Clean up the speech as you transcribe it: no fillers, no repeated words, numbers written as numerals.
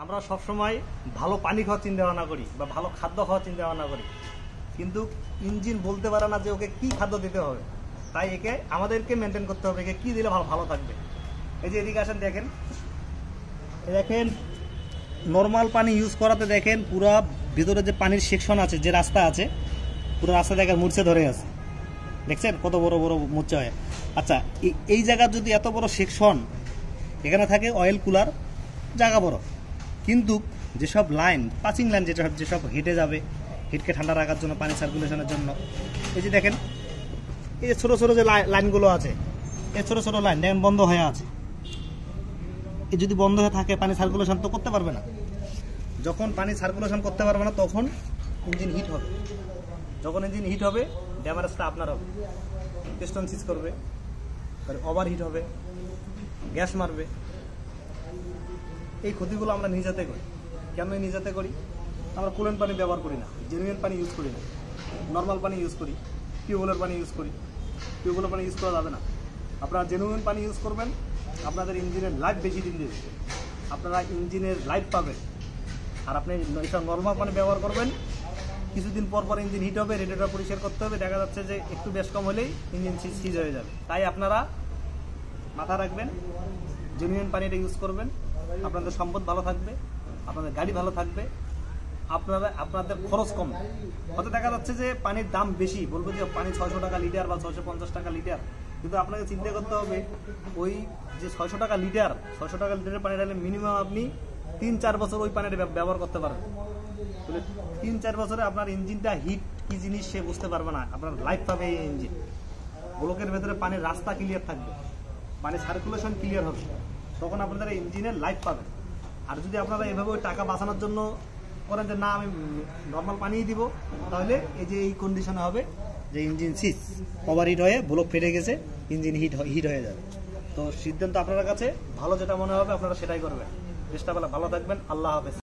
আমরা সবসময় ভালো পানি খাওয়ার চিন্তা ভাবনা করি বা ভালো খাদ্য খাওয়ার চিন্তা ভাবনা করি, কিন্তু ইঞ্জিন বলতে পারে না যে ওকে কি খাদ্য দিতে হবে। তাই একে আমাদেরকে মেনটেন করতে হবে, একে কি দিলে ভালো ভালো থাকবে। এই যে এদিকে আসেন, দেখেন দেখেন নর্মাল পানি ইউজ করাতে দেখেন পুরা ভিতরে যে পানির সেকশন আছে, যে রাস্তা আছে, পুরো রাস্তা দেখেন মুরছে ধরে আছে, দেখছেন কত বড় বড় মুরচা হয়। আচ্ছা, এই জায়গার যদি এত বড় সেকশন, এখানে থাকে অয়েল কুলার, জায়গা বড়, কিন্তু যেসব লাইন পাচিং লাইন যেসব হেঁটে যাবে, হিটকে ঠান্ডা রাখার জন্য, পানি সার্কুলেশনের জন্য, এই যে দেখেন এই যে ছোটো ছোটো যে লাইনগুলো আছে, এই ছোটো ছোটো লাইন দেখেন বন্ধ হয়ে আছে। এই যদি বন্ধ হয়ে থাকে পানি সার্কুলেশন তো করতে পারবে না। যখন পানি সার্কুলেশন করতে পারবে না তখন ইঞ্জিন হিট হবে। যখন ইঞ্জিন হিট হবে ড্যামারেজটা আপনার হবে, পিস্টন সিজ করবে, ওভার হিট হবে, গ্যাস মারবে। এই ক্ষতিগুলো আমরা নিজেতে করি। কেন নিজেতে করি? আমরা কুলেন্ট পানি ব্যবহার করি না, জেনুইন পানি ইউজ করি না, নর্মাল পানি ইউজ করি, টিউবওয়েলের পানি ইউজ করি। টিউবওয়েলের পানি ইউজ করা যাবে না। আপনারা জেনুইন পানি ইউজ করবেন, আপনাদের ইঞ্জিনের লাইফ বেশি দিন দেবে, আপনারা ইঞ্জিনের লাইফ পাবেন। আর আপনি এইসব নর্মাল পানি ব্যবহার করবেন, কিছুদিন পর পর ইঞ্জিন হিট হবে, রেডিয়েটর পরিষ্কার করতে হবে, দেখা যাচ্ছে যে একটু বেশ কম হলেই ইঞ্জিন সিজ হয়ে যাবে। তাই আপনারা মাথা রাখবেন, জেনুইন পানিটা ইউজ করবেন, আপনাদের সম্পদ ভালো থাকবে, আপনাদের গাড়ি ভালো থাকবে, আপনাদের খরচ কম। হয়তো দেখা যাচ্ছে যে পানির দাম বেশি, বলবো যে পানি 600 টাকা লিটার বা 650 টাকা লিটার, কিন্তু আপনাকে চিন্তা করতে হবে ওই যে 600 টাকা লিটারের পানি ঢালে মিনিমাম আপনি 3-4 বছর ওই পানিটা ব্যবহার করতে পারবেন। তাহলে 3-4 বছরে আপনার ইঞ্জিনটা হিট কি জিনিস সে বুঝতে পারবে না, আপনার লাইফ পাবে এই ইঞ্জিন। ব্লকের ভেতরে পানির রাস্তা ক্লিয়ার থাকবে, পানি সার্কুলেশন ক্লিয়ার হবে, তখন আপনাদের ইঞ্জিনের লাইফ পাবেন। আর যদি আপনারা এভাবে ওই টাকা বাঁচানোর জন্য করেন যে না আমি নর্মাল পানিই দিব, তাহলে এই যে এই কন্ডিশনে হবে যে ইঞ্জিন সিজ, ওভার হিট হয়ে ব্লক ফেটে গেছে, ইঞ্জিন হিট হয়ে যাবে। তো সিদ্ধান্ত আপনার কাছে ভালো যেটা মনে হবে আপনারা সেটাই করবেন। চেষ্টা করলে ভালো থাকবেন। আল্লাহ হাফেজ।